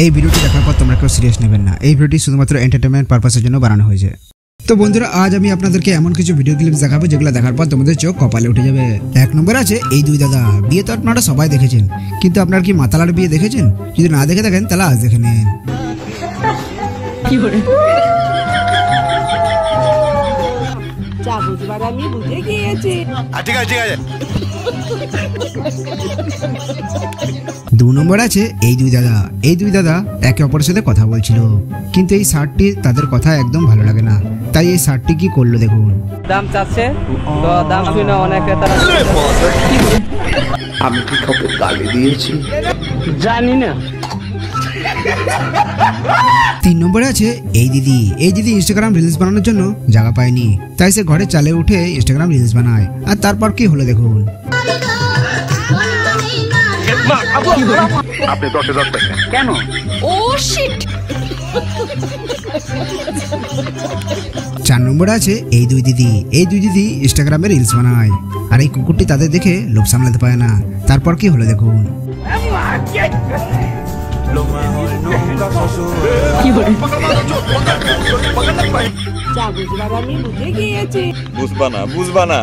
এই ভিডিওটি দেখার পর তোমরা কেউ সিরিয়াস নেবেন না। এই ভিডিওটি শুধুমাত্র এন্টারটেইনমেন্ট পারপাসের জন্য বানানো হয়েছে। তো বন্ধুরা, আজ আমি আপনাদেরকে এমন কিছু ভিডিও ক্লিপস দেখাবো যেগুলো দেখার পর তোমাদের চোখ কপালে উঠে যাবে। এক নম্বর আছে এই দুই দাদা। বিয়ে তো আপনারা সবাই দেখেছেন, কিন্তু আপনার কি মাতালার বিয়ে দেখেছেন? যদি না দেখে থাকেন তাহলে আজ দেখে নেন। দু নম্বর আছে এই দুই দাদা। এই দুই দাদা একে অপরের সাথে কথা বলছিল, কিন্তু এই শার্টটি তাদের কথা একদম ভালো লাগে না, তাই এই শার্টটি কি করলো দেখুন। দাম চাচ্ছে তো দাম শুনে অনেকে তারা আমি কি কাউকে গালি দিয়েছি জানি না। তিন নম্বরে আছে এই দিদি। এই দিদি ইনস্টাগ্রাম রিলস বানানোর জন্য জায়গা পায়নি, তাই সে ঘরে চালে উঠে ইনস্টাগ্রাম রিলস বানায়। আর তারপর কি হলো দেখুন। আপনি 10-10 টাকা কেন? ও শিট। 4 নম্বরে আছে এই দুই দিদি। এই দুই দিদি ইনস্টাগ্রামে রিলস বানায়, আর এই কুকুরটি তাদের দেখে লোভ সামলাতে পারে না। তারপর কি হলো দেখুন। বুঝবা না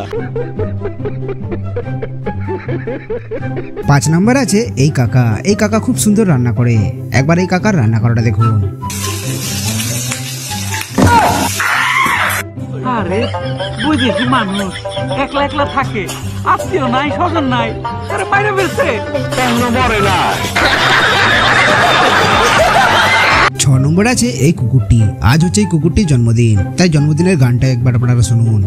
5 নম্বর আছে এই কাকা। এই কাকা খুব সুন্দর রান্না করে। একবার এই কাকার রান্না করাটা দেখুন। আরে বুঝেছি, মানুষ একলা একলা থাকে, আত্মীয় নাই, স্বজন নাই, আরে বাইরে বেরছে মরে না। 6 নম্বর আছে এই কুকুরটি। আজ হচ্ছে এই কুকুরটির জন্মদিন, তাই জন্মদিনের গানটা একবার আপনারা শুনুন।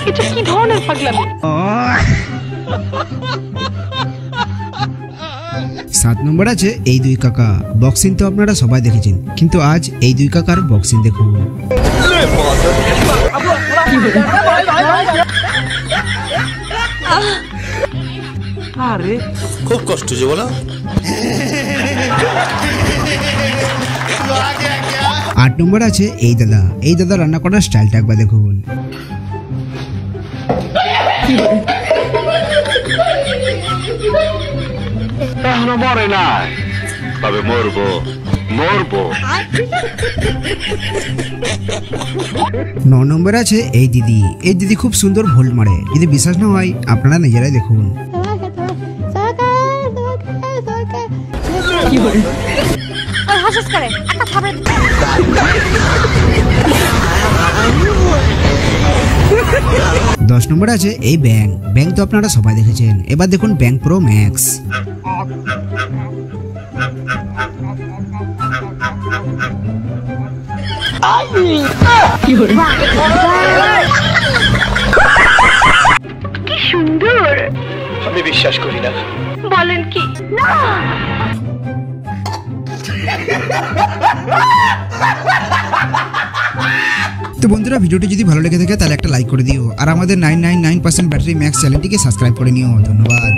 এটা কি ধরনের পাগলামি? 7 নম্বর আছে এই দুই কাকা। বক্সিং তো আপনারা সবাই দেখেছেন, কিন্তু আজ এই দুই কাকার বক্সিং দেখুন। আরে খুব কষ্ট যে বলো। 8 নম্বর আছে এই দাদা। এই দাদা রান্না করার স্টাইলটা একবার দেখুন। এখনো মরে না, তবে মরবো। 9 নম্বর আছে এই দিদি। এই দিদি খুব সুন্দর ভোল্ট মারে। যদি বিশ্বাস না হয় আপনারা নিজেরাই দেখুন। দশ নম্বর আছে এই ব্যাংক। ব্যাংক তো আপনারা সবাই দেখেছেন, এবার দেখুন ব্যাংক প্রো ম্যাক্স। কি সুন্দর। আমি বিশ্বাস করি না। বলেন কি? না। তো বন্ধুরা, ভিডিওটি যদি ভালো লেগে থাকে তাহলে একটা লাইক করে দিও, আর আমাদের 999% ব্যাটারি ম্যাক্স চ্যানেলটিকে সাবস্ক্রাইব করে নিও। ধন্যবাদ।